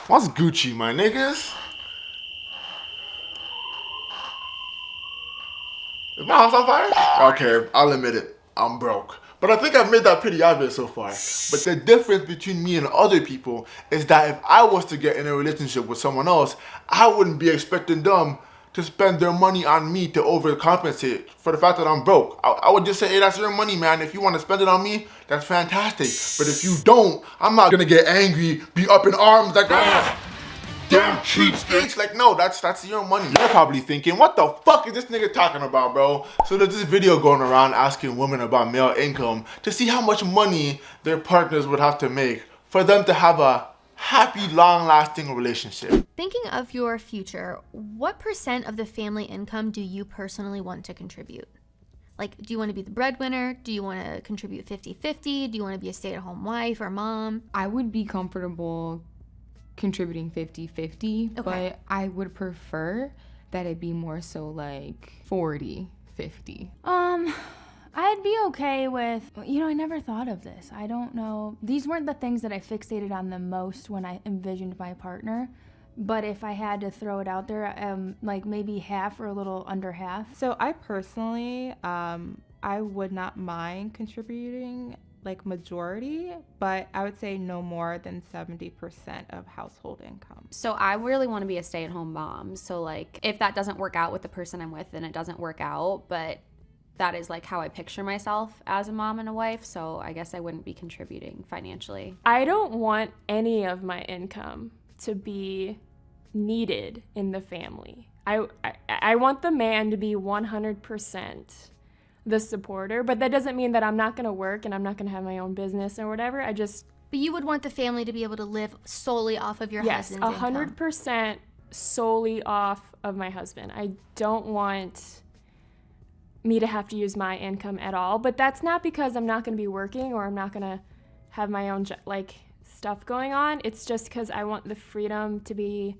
What's Gucci, my niggas? Is my house on fire? Okay, I'll admit it. I'm broke. But I think I've made that pretty obvious so far. But the difference between me and other people is that if I was to get in a relationship with someone else, I wouldn't be expecting them to spend their money on me to overcompensate for the fact that I'm broke. I would just say, hey, that's your money, man. If you want to spend it on me, that's fantastic. But if you don't, I'm not gonna get angry, be up in arms like, ah, damn cheapskates. Like, no, that's your money. You're probably thinking, what the fuck is this nigga talking about, bro? So there's this video going around asking women about male income to see how much money their partners would have to make for them to have a happy, long-lasting relationship. Thinking of your future, what % of the family income do you personally want to contribute? Like, do you want to be the breadwinner? Do you want to contribute 50-50? Do you want to be a stay-at-home wife or mom? I would be comfortable contributing 50-50, Okay. but I would prefer that it be more so like 40-50. I'd be okay with, I never thought of this. I don't know. These weren't the things that I fixated on the most when I envisioned my partner. But if I had to throw it out there, like maybe half or a little under half. So I personally, I would not mind contributing like majority, but I would say no more than 70% of household income. So I really want to be a stay-at-home mom. So like if that doesn't work out with the person I'm with, then it doesn't work out. But that is like how I picture myself as a mom and a wife. So I guess I wouldn't be contributing financially. I don't want any of my income to be needed in the family. I want the man to be 100% the supporter, but that doesn't mean that I'm not going to work and I'm not going to have my own business or whatever. But you would want the family to be able to live solely off of your yes, husband's income. 100% solely off of my husband. I don't want me to have to use my income at all, but that's not because I'm not going to be working or I'm not going to have my own stuff going on. It's just because I want the freedom to be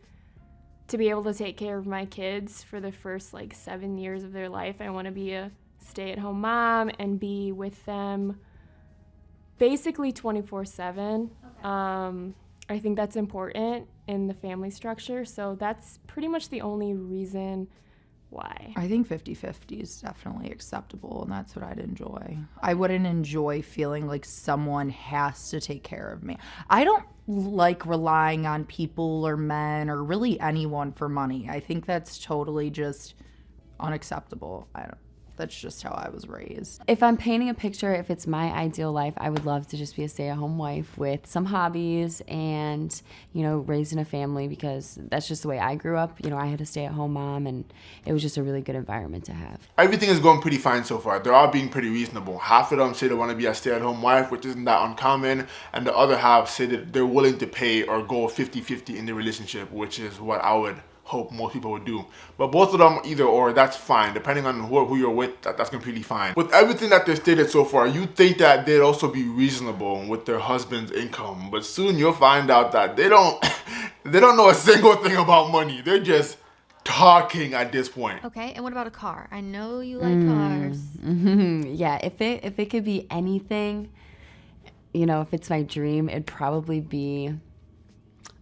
able to take care of my kids for the first 7 years of their life. I want to be a stay-at-home mom and be with them basically 24/7. I think that's important in the family structure, so that's pretty much the only reason why. I think 50-50 is definitely acceptable, and that's what I'd enjoy. I wouldn't enjoy feeling like someone has to take care of me. I don't like relying on people or men or really anyone for money. I think that's totally just unacceptable. That's just how I was raised. If I'm painting a picture, if it's my ideal life, I would love to just be a stay-at-home wife with some hobbies and, raising a family, because that's just the way I grew up. I had a stay-at-home mom, and it was just a really good environment to have. Everything is going pretty fine so far. They're all being pretty reasonable. Half of them say they want to be a stay-at-home wife, which isn't that uncommon, and the other half say that they're willing to pay or go 50-50 in the relationship, which is what I would hope most people would do. But both of them, either or, that's fine. Depending on who you're with, that's completely fine. With everything that they've stated so far, you think that they'd also be reasonable with their husband's income. But soon you'll find out that they don't know a single thing about money. They're just talking at this point. Okay, and what about a car? I know you like cars. Mm-hmm. Yeah, if it could be anything, if it's my dream, it'd probably be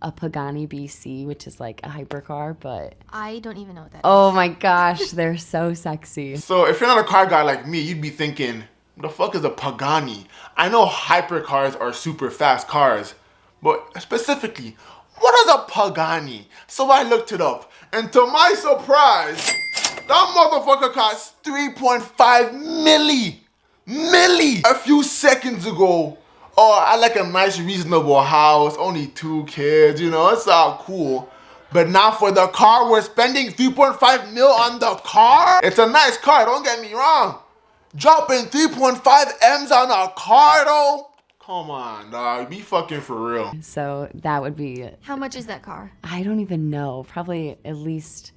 a Pagani BC, which is like a hypercar, but I don't even know what that is. Oh my gosh, they're so sexy. So if you're not a car guy like me, you'd be thinking, the fuck is a Pagani? I know hypercars are super fast cars, but specifically, what is a Pagani? So I looked it up, and to my surprise, that motherfucker cost 3.5 milli a few seconds ago. Oh, I like a nice, reasonable house, only 2 kids, it's all cool. But now for the car, we're spending 3.5 mil on the car? It's a nice car, don't get me wrong. Dropping 3.5 M's on a car, though? Come on, dog, be fucking for real. So that would be... How much is that car? I don't even know. Probably at least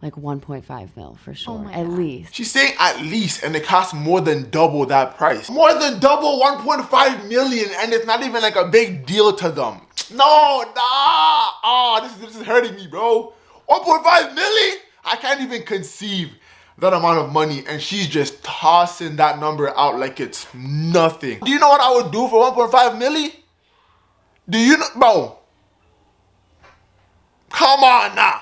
1.5 mil for sure. Oh my at God. least. She's saying at least, and it costs more than double that price. More than double 1.5 million, and it's not even a big deal to them. No, nah. Oh, this is hurting me, bro. 1.5 milli? I can't even conceive that amount of money, and she's just tossing that number out like it's nothing. Do you know what I would do for 1.5 milli? Do you know, bro? Come on now.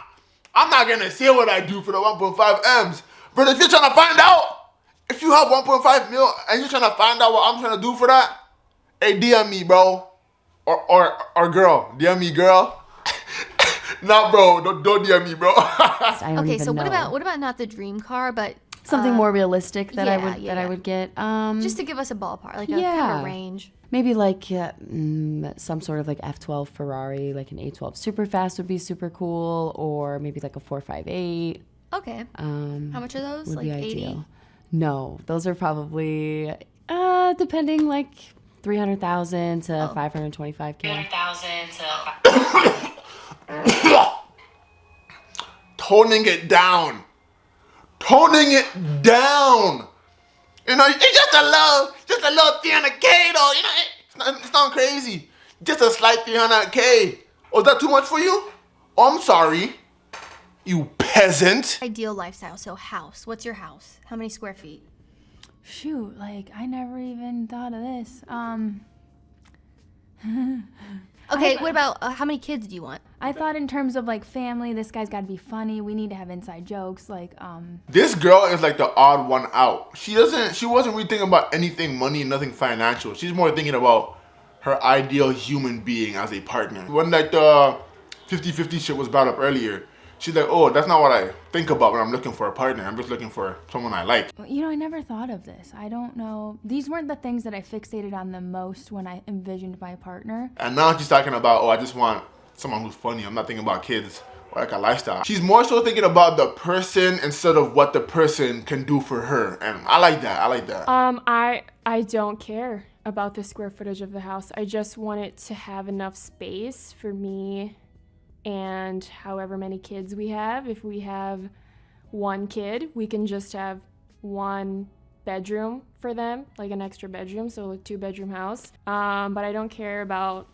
I'm not gonna say what I do for the 1.5 M's. But if you're trying to find out, if you have 1.5 mil and you're trying to find out what I'm trying to do for that, hey, DM me, bro. Or girl. DM me, girl. Nah, bro. Don't DM me, bro. I don't Okay, even so know. what about not the dream car, but Something more realistic that I yeah. would get. just to give us a ballpark, like a kind of range. Maybe like some sort of like F12 Ferrari, like an A12 super fast would be super cool, or maybe like a 458. Okay. How much are those? Would Like be 80? ideal. No, those are probably depending like 300,000 to 525K. Toning it down. Toning it down. You know, it's just a little 300K though. You know, it's not crazy. Just a slight 300K. Oh, is that too much for you? Oh, I'm sorry. You peasant. Ideal lifestyle. So house. What's your house? How many square feet? Shoot, like I never even thought of this. Okay, what about how many kids do you want? I thought in terms of like family, this guy's got to be funny. We need to have inside jokes. Like, This girl is like the odd one out. She wasn't really thinking about anything money, nothing financial. She's more thinking about her ideal human being as a partner. When like the 50-50 shit was brought up earlier, she's like, oh, that's not what I think about when I'm looking for a partner. I'm just looking for someone I like. you know, I never thought of this. I don't know. These weren't the things that I fixated on the most when I envisioned my partner. And now she's talking about, oh, I just want someone who's funny. I'm not thinking about kids or like a lifestyle. She's more so thinking about the person instead of what the person can do for her. And I like that. I like that. I don't care about the square footage of the house. I just want it to have enough space for me and however many kids we have. If we have one kid, we can just have one bedroom for them, like an extra bedroom, so a 2-bedroom house. But I don't care about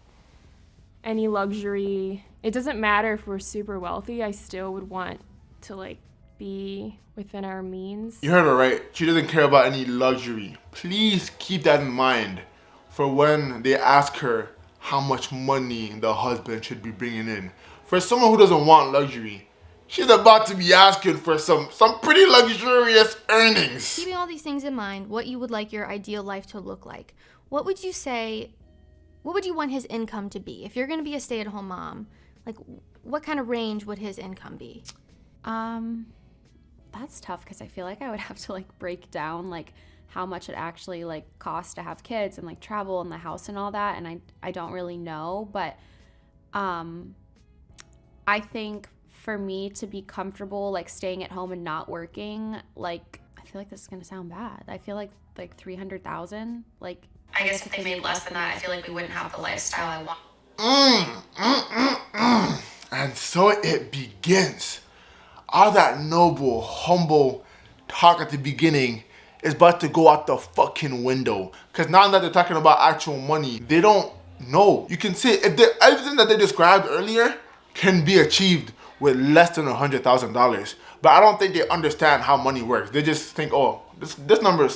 any luxury. It doesn't matter if we're super wealthy. I still would want to like be within our means. You heard her right. She doesn't care about any luxury. Please keep that in mind for when they ask her how much money the husband should be bringing in. For someone who doesn't want luxury, she's about to be asking for some pretty luxurious earnings. Keeping all these things in mind, what you would like your ideal life to look like, what would you want his income to be? If you're going to be a stay-at-home mom, like what kind of range would his income be? That's tough because I feel like I would have to like break down like how much it actually like costs to have kids and like travel and the house and all that, and I don't really know, but I think for me to be comfortable like staying at home and not working, like I feel like this is gonna sound bad. I feel like 300,000, like I guess if they made less than that, I feel like we wouldn't have the lifestyle I want. And so it begins. All that noble, humble talk at the beginning is about to go out the fucking window. Because now that they're talking about actual money, they don't know. You can see everything that they described earlier can be achieved with less than $100,000. But I don't think they understand how money works. They just think, oh, this number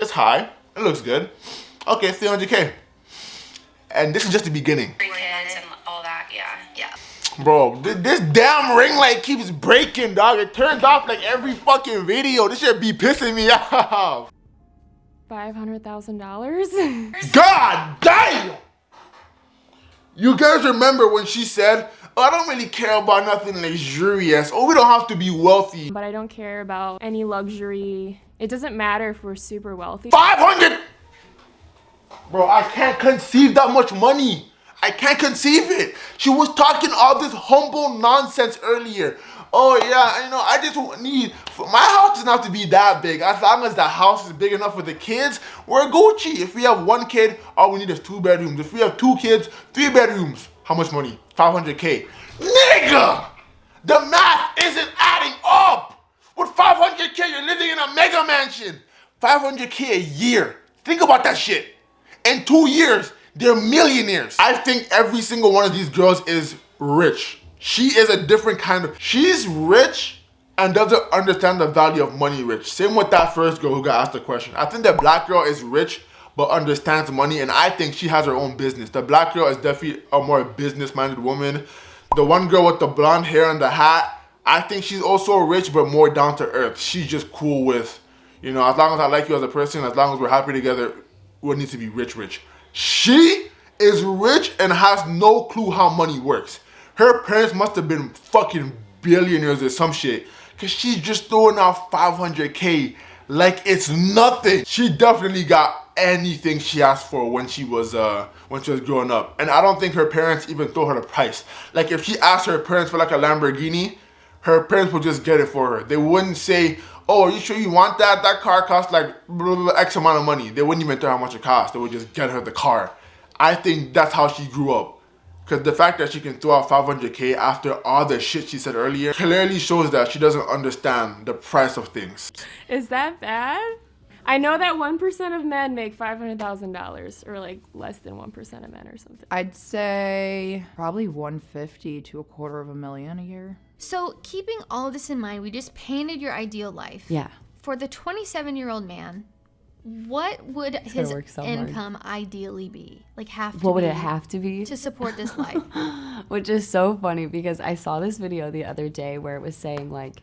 it's high. It looks good. Okay, 300K. And this is just the beginning. 3 kids and all that, yeah. Bro, this damn ring light keeps breaking, dog. It turns off like every fucking video. This shit be pissing me off. $500,000? God damn! You guys remember when she said, oh, I don't really care about nothing luxurious. Oh, we don't have to be wealthy. But I don't care about any luxury. It doesn't matter if we're super wealthy. 500! Bro, I can't conceive that much money. I can't conceive it. She was talking all this humble nonsense earlier. Oh yeah, you know, I just need, my house doesn't have to be that big. As long as the house is big enough for the kids, we're Gucci. If we have 1 kid, all we need is 2 bedrooms. If we have 2 kids, 3 bedrooms. How much money? 500K. Nigga! The math isn't adding up. With 500K, you're living in a mega mansion. 500K a year. Think about that shit. In 2 years, they're millionaires. I think every single one of these girls is rich. She is a different kind of, she's rich and doesn't understand the value of money rich. Same with that first girl who got asked the question. I think the black girl is rich but understands money, and I think she has her own business. The black girl is definitely a more business-minded woman. The one girl with the blonde hair and the hat, I think she's also rich, but more down to earth. She's just cool with, you know, as long as I like you as a person, as long as we're happy together, we need to be rich. She is rich and has no clue how money works. Her parents must have been fucking billionaires or some shit, because she's just throwing out 500K like it's nothing. She definitely got anything she asked for when she was growing up. And I don't think her parents even told her the price. Like if she asked her parents for like a Lamborghini, her parents would just get it for her. They wouldn't say, oh, are you sure you want that? That car costs like X amount of money. They wouldn't even tell her how much it cost. They would just get her the car. I think that's how she grew up. Because the fact that she can throw out 500K after all the shit she said earlier clearly shows that she doesn't understand the price of things. Is that bad? I know that 1% of men make $500,000, or like less than 1% of men or something. I'd say probably 150 to $250,000 a year. So keeping all of this in mind, we just painted your ideal life. Yeah. For the 27-year-old man, what would his income ideally be? Like what would it have to be? To support this life? Which is so funny because I saw this video the other day where it was saying like,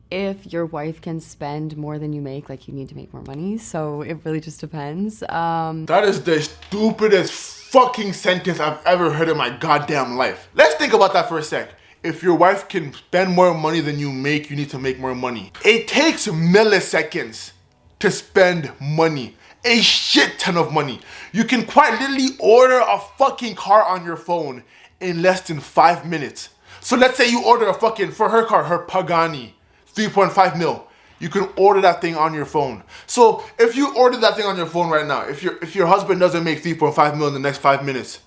if your wife can spend more than you make, like you need to make more money. So it really just depends. That is the stupidest fucking sentence I've ever heard in my goddamn life. Let's think about that for a sec. If your wife can spend more money than you make, you need to make more money. It takes milliseconds to spend money. A shit ton of money. You can quite literally order a fucking car on your phone in less than 5 minutes. So let's say you order for her car, her Pagani, 3.5 mil. You can order that thing on your phone. So if you order that thing on your phone right now, if your husband doesn't make 3.5 mil in the next 5 minutes,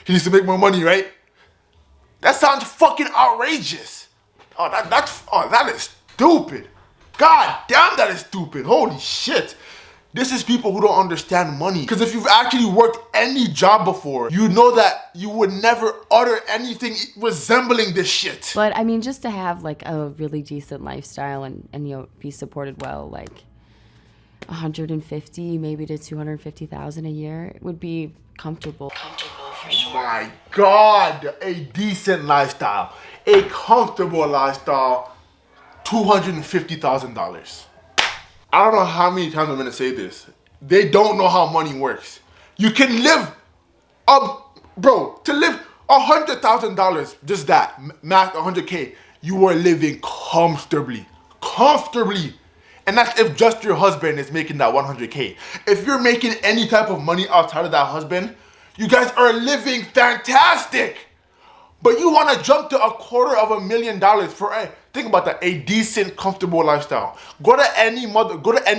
he needs to make more money, right? That sounds fucking outrageous. That is stupid. God damn, that is stupid. Holy shit. This is people who don't understand money. Because if you've actually worked any job before, you know that you would never utter anything resembling this shit. But I mean, just to have like a really decent lifestyle and you know, be supported well, like 150 maybe to 250,000 a year would be comfortable. Oh my God, a decent lifestyle, a comfortable lifestyle, $250,000. I don't know how many times I'm gonna say this. They don't know how money works. You can live, to live $100,000, just that, max 100K, you are living comfortably. And that's if just your husband is making that 100K. If you're making any type of money outside of that husband, you guys are living fantastic. But you want to jump to $250,000 for think about that, a decent, comfortable lifestyle. Go to any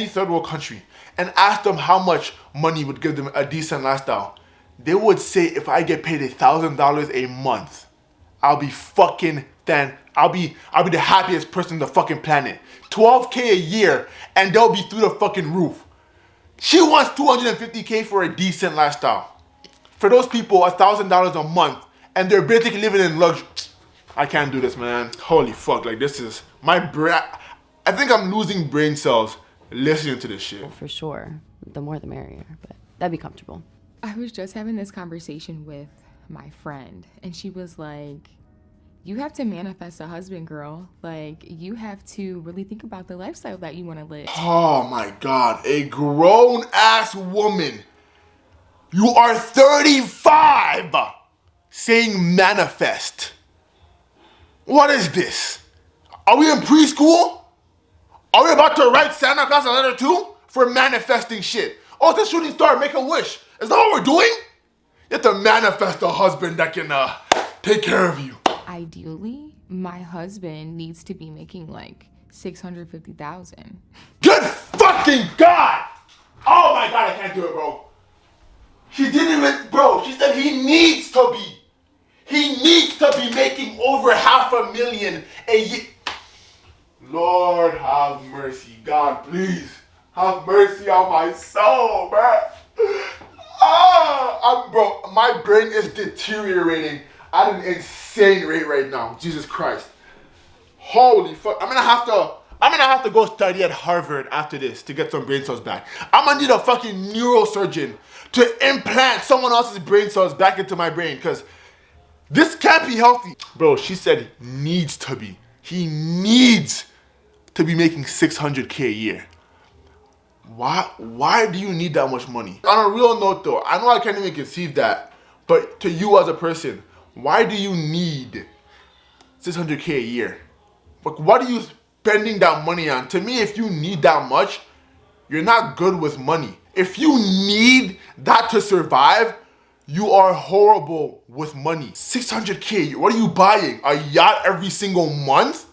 third world country and ask them how much money would give them a decent lifestyle. They would say, if I get paid $1,000 a month, I'll be the happiest person on the fucking planet. $12K a year, and they'll be through the fucking roof. She wants $250K for a decent lifestyle. For those people, $1,000 a month, and they're basically living in luxury. I can't do this, man. Holy fuck, like this is my brain. I think I'm losing brain cells listening to this shit. Well, for sure. The more the merrier, but that'd be comfortable. I was just having this conversation with my friend, and she was like, you have to manifest a husband, girl. Like, you have to really think about the lifestyle that you want to live. Oh my God, a grown ass woman. You are 35 saying manifest. What is this? Are we in preschool? Are we about to write Santa Claus a letter too? For manifesting shit. Oh, it's a shooting star, make a wish. Is that what we're doing? You have to manifest a husband that can take care of you. Ideally, my husband needs to be making like $650,000. Good fucking God! Oh my God, I can't do it, bro. She didn't even, bro, she said he needs to be. He needs to be making over $500,000 a year. Lord have mercy, God, please. Have mercy on my soul, man. Bro, my brain is deteriorating at an insane rate right now. Jesus Christ. Holy fuck. I'm gonna have to go study at Harvard after this to get some brain cells back. I'm gonna need a fucking neurosurgeon to implant someone else's brain cells back into my brain, because this can't be healthy. Bro, she said needs to be. He needs to be making 600K a year. Why do you need that much money? On a real note though, I know I can't even conceive that, but to you as a person, why do you need 600K a year? Like, what are you spending that money on? To me, if you need that much, you're not good with money. If you need that to survive, you are horrible with money. 600K, what are you buying? A yacht every single month?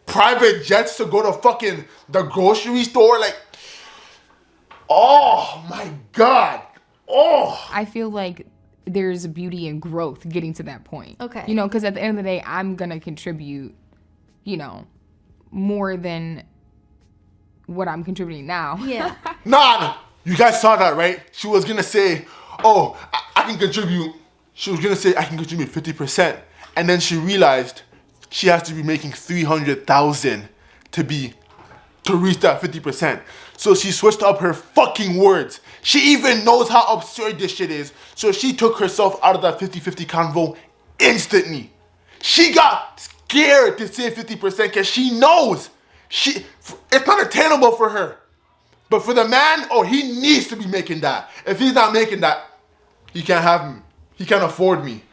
Private jets to go to fucking the grocery store? Like, oh my God. Oh. I feel like there's beauty in growth getting to that point. Okay. You know, because at the end of the day, I'm going to contribute, you know, more than what I'm contributing now. Yeah. Nah, you guys saw that, right? She was gonna say, oh, I can contribute. She was gonna say, I can contribute 50%. And then she realized she has to be making 300,000 to reach that 50%. So she switched up her fucking words. She even knows how absurd this shit is. So she took herself out of that 50-50 convo instantly. She got scared to say 50% because she knows it's not attainable for her. But for the man, oh, he needs to be making that. If he's not making that, he can't have me. He can't afford me.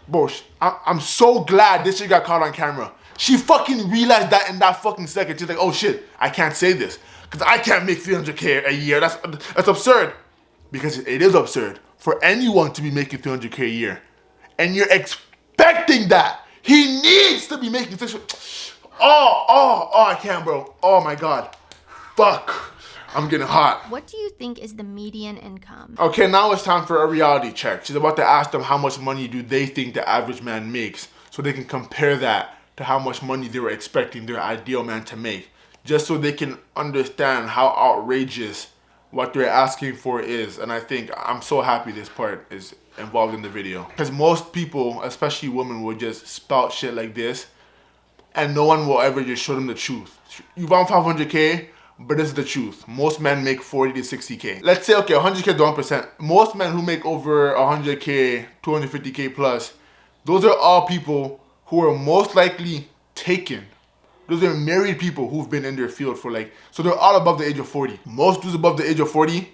Bro, I'm so glad this shit got caught on camera. She fucking realized that in that fucking second. She's like, oh shit, I can't say this. Because I can't make 300K a year. That's absurd. Because it is absurd for anyone to be making 300K a year. And you're expecting that. He needs to be making this. Oh, I can't, bro. Oh my God. Fuck. I'm getting hot. What do you think is the median income? Okay, now it's time for a reality check. She's about to ask them how much money do they think the average man makes so they can compare that to how much money they were expecting their ideal man to make. Just so they can understand how outrageous what they're asking for is. And I think I'm so happy this part is involved in the video. Because most people, especially women, will just spout shit like this and no one will ever just show them the truth. You want 500K? But this is the truth. Most men make 40 to 60K. Let's say, okay, 100K to 1%. Most men who make over 100K, 250K plus, those are all people who are most likely taken. Those are married people who've been in their field for so they're all above the age of 40. Most dudes above the age of 40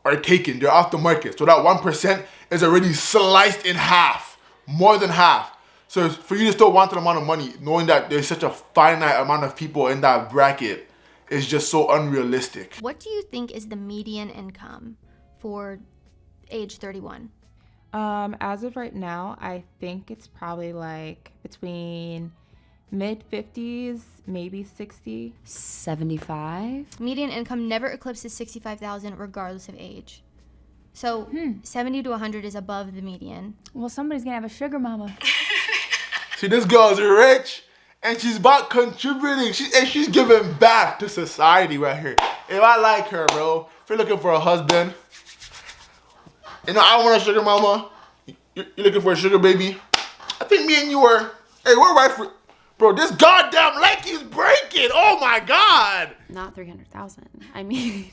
are taken. They're off the market. So that 1% is already sliced in half, more than half. So for you to still want that amount of money, knowing that there's such a finite amount of people in that bracket, is just so unrealistic. What do you think is the median income for age 31? As of right now, I think it's probably between mid 50s, maybe 60. 75? Median income never eclipses 65,000 regardless of age. So 70 to 100 is above the median. Well, somebody's gonna have a sugar mama. See, this girl's rich. And she's about contributing. She's giving back to society right here. If I like her, bro. If you're looking for a husband, I want a sugar mama. You're looking for a sugar baby. I think me and you we're right for. Bro, this goddamn light keeps breaking. Oh my God. Not 300,000. I mean,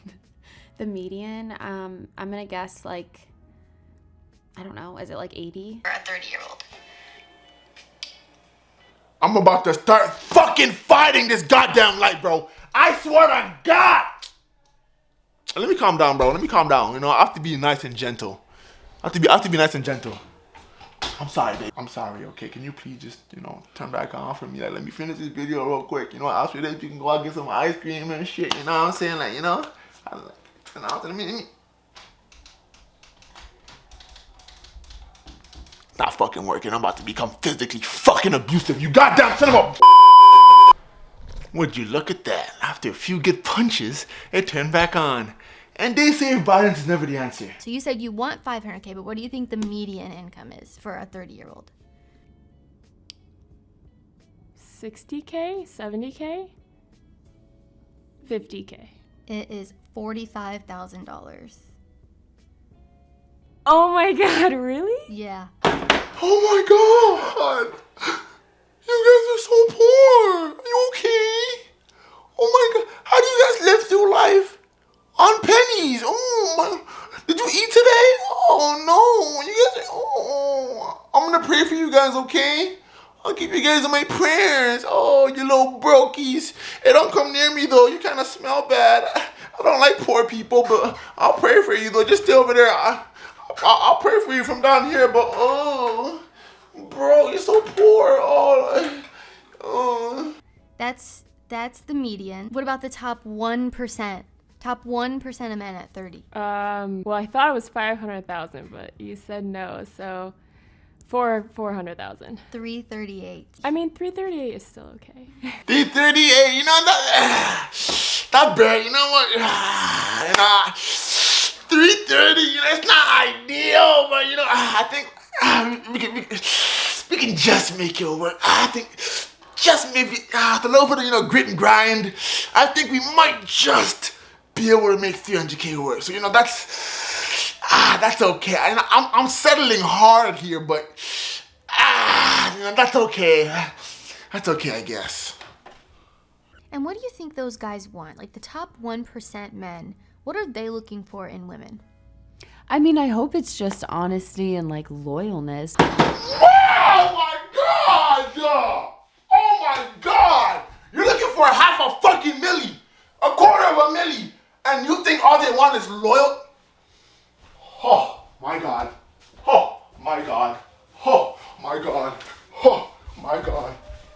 the median. I'm gonna guess I don't know. Is it 80? For a 30-year-old. I'm about to start fucking fighting this goddamn light, bro. I swear to God. Let me calm down, bro. Let me calm down. I have to be nice and gentle. I have to be nice and gentle. I'm sorry, babe. I'm sorry, okay? Can you please just, turn back on for me? Let me finish this video real quick. After this, you can go out and get some ice cream and shit. You know what I'm saying? Let me... Not fucking working. I'm about to become physically fucking abusive. You goddamn son of a... Would you look at that? After a few good punches, it turned back on. And they say violence is never the answer. So you said you want 500K, but what do you think the median income is for a 30-year-old? 60K? 70K? 50K. It is $45,000. Oh my God, really? Yeah. Oh my God! You guys are so poor! Are you okay? Oh my God! How do you guys live through life? On pennies! Oh my... Did you eat today? Oh no! You guys are... Oh... I'm gonna pray for you guys guys, okay? I'll keep you guys in my prayers. Oh, you little brokies. Hey, don't come near me, though. You kind of smell bad. I don't like poor people, but I'll pray for you, though. Just stay over there. I'll pray for you from down here, but, oh, bro, you're so poor. Oh. That's the median. What about the top 1%? Top 1% of men at 30. Well, I thought it was 500,000, but you said no, so 400,000. 338. I mean, 338 is still okay. 338, you know, that's bad. You know what? 330, you know, it's not ideal, but, you know, I think we can just make it work. I think just maybe, a little bit of, you know, grit and grind, I think we might just be able to make 300K work. So, you know, that's okay. I'm settling hard here, but you know, that's okay. That's okay, I guess. And what do you think those guys want? Like the top 1% men, what are they looking for in women? I mean, I hope it's just honesty and like loyalness. Oh my God! Oh my God! You're looking for a half a fucking milli, a quarter of a milli, and you think all they want is loyal? Oh my God! Oh my God! Oh my God! Oh my God!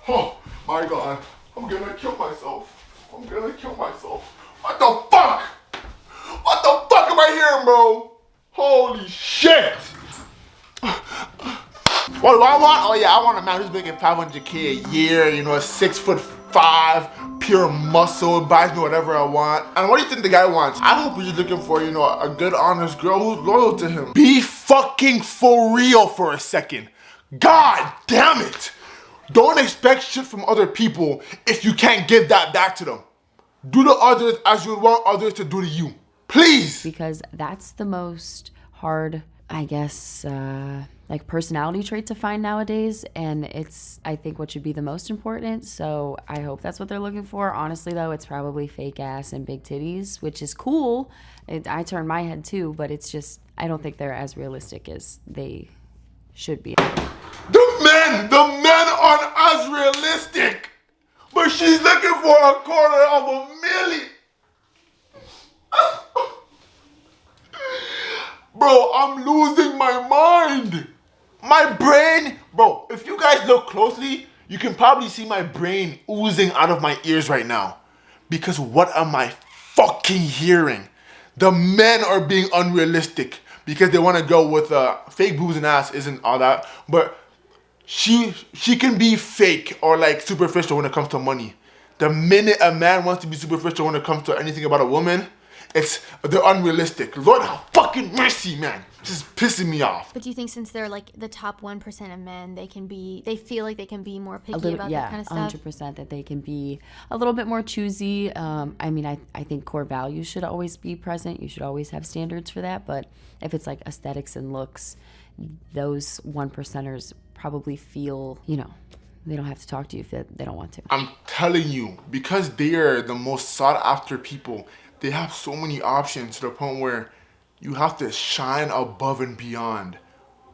Oh my God! I'm gonna kill myself. I'm gonna kill myself. What the fuck? What the fuck am I hearing, bro? Holy shit! What do I want? Oh yeah, I want a man who's making 500K a year, you know, 6'5", pure muscle, buys me whatever I want. And what do you think the guy wants? I hope he's looking for, you know, a good, honest girl who's loyal to him. Be fucking for real for a second. God damn it! Don't expect shit from other people if you can't give that back to them. Do to others as you would want others to do to you. Please! Because that's the most hard, I guess, like personality trait to find nowadays, and it's, I think, what should be the most important. So I hope that's what they're looking for. Honestly, though, it's probably fake ass and big titties, which is cool. I turn my head too, but it's just, I don't think they're as realistic as they should be. The men aren't as realistic, but she's looking for a quarter of a million. Bro, I'm losing my mind. My brain, bro, if you guys look closely, you can probably see my brain oozing out of my ears right now. Because what am I fucking hearing? The men are being unrealistic because they want to go with fake boobs and ass isn't all that. But she can be fake or like superficial when it comes to money. The minute a man wants to be superficial when it comes to anything about a woman, they're unrealistic. Lord have fucking mercy, man. This is pissing me off. But do you think since they're like the top 1% of men, they feel like they can be more picky about yeah, that kind of stuff? 100% that they can be a little bit more choosy. I mean, I think core values should always be present. You should always have standards for that. But if it's like aesthetics and looks, those 1%ers probably feel, you know, they don't have to talk to you if they don't want to. I'm telling you, because they are the most sought after people, they have so many options to the point where you have to shine above and beyond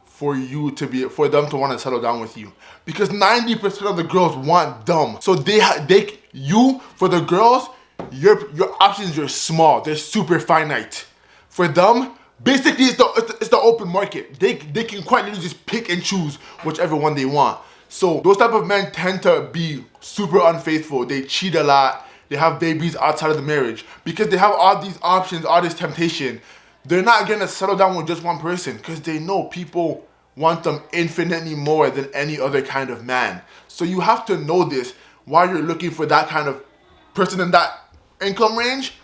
for them to want to settle down with you. Because 90% of the girls want them. So for the girls, your options are small. They're super finite. For them, basically it's the open market. They can quite literally just pick and choose whichever one they want. So those type of men tend to be super unfaithful. They cheat a lot. They have babies outside of the marriage. Because they have all these options, all this temptation, they're not gonna settle down with just one person because they know people want them infinitely more than any other kind of man. So you have to know this while you're looking for that kind of person in that income range.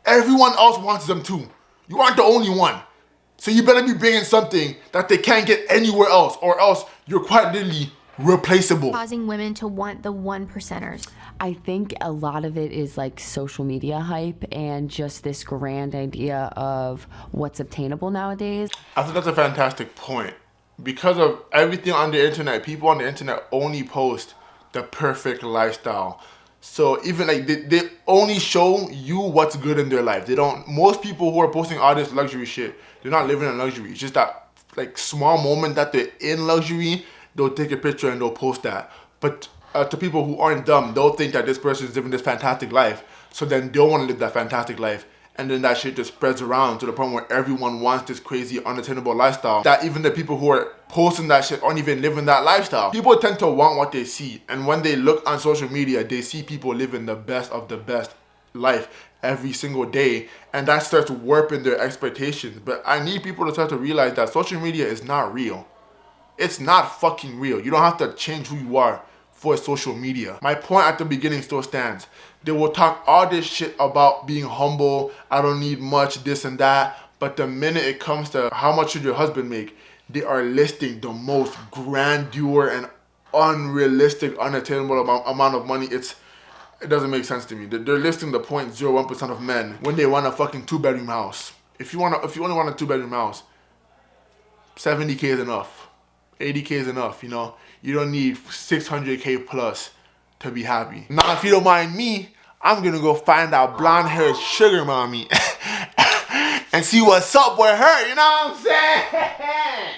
Everyone else wants them too. You aren't the only one. So you better be bringing something that they can't get anywhere else, or else you're quite literally replaceable. Causing women to want the 1%ers. I think a lot of it is like social media hype and just this grand idea of what's obtainable nowadays. I think that's a fantastic point. Because of everything on the internet, people on the internet only post the perfect lifestyle. So even like they only show you what's good in their life. Most people who are posting all this luxury shit, they're not living in luxury. It's just that like small moment that they're in luxury, they'll take a picture and they'll post that. But to people who aren't dumb, they'll think that this person is living this fantastic life. So then they'll want to live that fantastic life. And then that shit just spreads around to the point where everyone wants this crazy, unattainable lifestyle. That even the people who are posting that shit aren't even living that lifestyle. People tend to want what they see. And when they look on social media, they see people living the best of the best life every single day. And that starts warping their expectations. But I need people to start to realize that social media is not real. It's not fucking real. You don't have to change who you are for social media. My point at the beginning still stands. They will talk all this shit about being humble, I don't need much, this and that, but the minute it comes to how much should your husband make, they are listing the most grandeur and unrealistic, unattainable amount of money. It doesn't make sense to me. They're listing the 0.01% of men when they want a fucking 2-bedroom house. If you only want a 2-bedroom house, 70K is enough. 80K is enough, you know? You don't need 600K plus to be happy. Now, if you don't mind me, I'm gonna go find out blonde-haired sugar mommy and see what's up with her, you know what I'm saying?